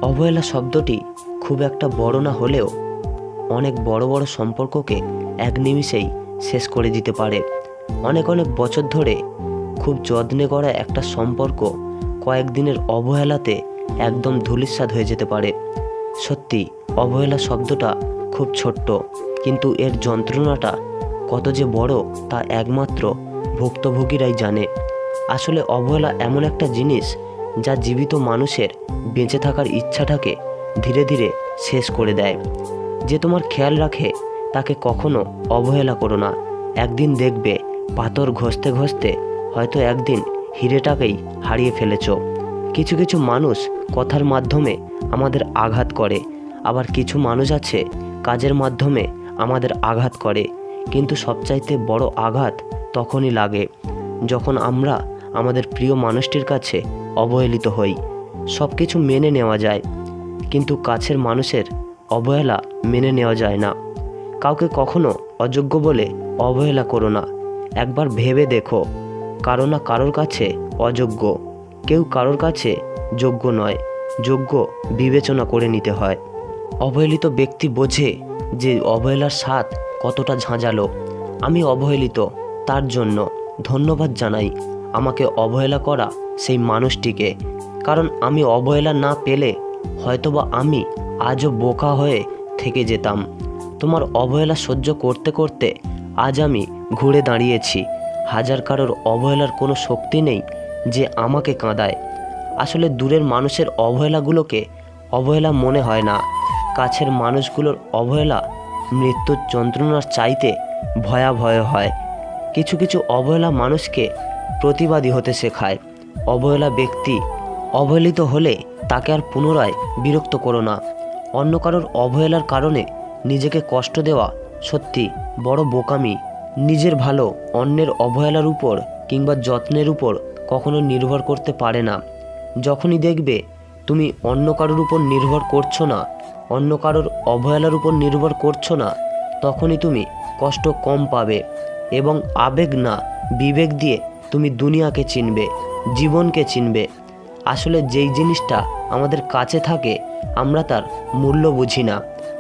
অবহেলা শব্দটি খুব একটা বড় না হলেও অনেক বড় বড় সম্পর্ককে এক নিমিষেই শেষ করে দিতে পারে। অনেক অনেক বছর ধরে খুব যত্নে করা একটা সম্পর্ক কয়েকদিনের অবহেলাতে একদম ধূলিসাৎ হয়ে যেতে পারে। সত্যি অবহেলা শব্দটা খুব ছোট্ট, কিন্তু এর যন্ত্রণাটা কত যে বড় তা একমাত্র ভুক্তভোগীরাই জানে। আসলে অবহেলা এমন একটা জিনিস যা জীবিত মানুষের বেঁচে থাকার ইচ্ছাটাকে ধীরে ধীরে শেষ করে দেয়। যে তোমার খেয়াল রাখে তাকে কখনো অবহেলা করো না। একদিন দেখবে পাথর ঘষতে ঘষতে হয়তো একদিন হিরেটাকেই হারিয়ে ফেলেছ। কিছু কিছু মানুষ কথার মাধ্যমে আমাদের আঘাত করে, আবার কিছু মানুষ আছে কাজের মাধ্যমে আমাদের আঘাত করে। কিন্তু সবচাইতে বড় আঘাত তখনই লাগে যখন আমরা আমাদের প্রিয় মানুষটির কাছে অবহেলিত হই। সব কিছু মেনে নেওয়া যায়, কিন্তু কাছের মানুষের অবহেলা মেনে নেওয়া যায় না। কাউকে কখনো অযোগ্য বলে অবহেলা করো না। একবার ভেবে দেখো, কারো না কারোর কাছে অযোগ্য, কেউ কারোর কাছে যোগ্য নয়। যোগ্য বিবেচনা করে নিতে হয়। অবহেলিত ব্যক্তি বোঝে যে অবহেলার স্বাদ কতটা ঝাঁঝালো। আমি অবহেলিত, তার জন্য ধন্যবাদ জানাই আমাকে অবহেলা করা সেই মানুষটিকে। কারণ আমি অবহেলা না পেলে হয়তোবা আমি আজও বোকা হয়ে থেকে যেতাম। তোমার অবহেলা সহ্য করতে করতে আজ আমি ঘুরে দাঁড়িয়েছি। হাজার কারোর অবহেলার কোনো শক্তি নেই যে আমাকে কাঁদায়। আসলে দূরের মানুষের অবহেলাগুলোকে অবহেলা মনে হয় না। কাছের মানুষগুলোর অবহেলা মৃত্যুর যন্ত্রণার চাইতে ভয়াবহ হয়। কিছু কিছু অবহেলা মানুষকে প্রতিবাদী হতে শেখায়। অবহেলা ব্যক্তি অবহেলিত হলে তাকে আর পুনরায় বিরক্ত করো না। অন্য কারোর অবহেলার কারণে নিজেকে কষ্ট দেওয়া সত্যি বড় বোকামি। নিজের ভালো অন্যের অবহেলার উপর কিংবা যত্নের উপর কখনো নির্ভর করতে পারে না। যখনই দেখবে তুমি অন্য কারোর উপর নির্ভর করছো না, অন্য কারোর অবহেলার উপর নির্ভর করছো না, তখনই তুমি কষ্ট কম পাবে এবং আবেগ না বিবেক দিয়ে তুমি দুনিয়াকে চিনবে, জীবনকে চিনবে। আসলে যেই জিনিসটা আমাদের কাছে থাকে আমরা তার মূল্য বুঝি না,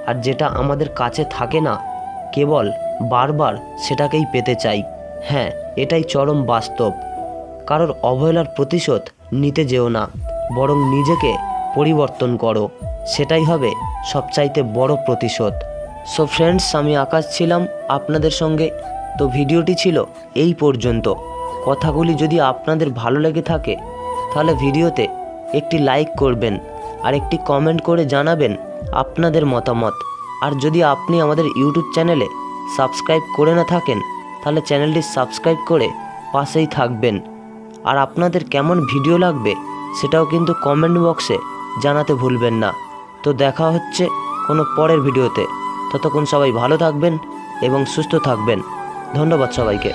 আর যেটা আমাদের কাছে থাকে না কেবল বারবার সেটাকেই পেতে চাই। হ্যাঁ, এটাই চরম বাস্তব। কারোর অবহেলার প্রতিশোধ নিতে যেও না, বরং নিজেকে পরিবর্তন করো। সেটাই হবে সবচাইতে বড় প্রতিশোধ। সো ফ্রেন্ডস, আমি আকাশ ছিলাম আপনাদের সঙ্গে। তো ভিডিওটি ছিল এই পর্যন্ত। কথাগুলি যদি আপনাদের ভালো লেগে থাকে তাহলে ভিডিওতে একটি লাইক করবেন আর একটি কমেন্ট করে জানাবেন আপনাদের মতামত। আর যদি আপনি আমাদের ইউটিউব চ্যানেলে সাবস্ক্রাইব করে না থাকেন তাহলে চ্যানেলটি সাবস্ক্রাইব করে পাশেই থাকবেন। আর আপনাদের কেমন ভিডিও লাগবে সেটাও কিন্তু কমেন্ট বক্সে জানাতে ভুলবেন না। তো দেখা হচ্ছে কোনো পরের ভিডিওতে। ততক্ষণ সবাই ভালো থাকবেন এবং সুস্থ থাকবেন। ধন্যবাদ সবাইকে।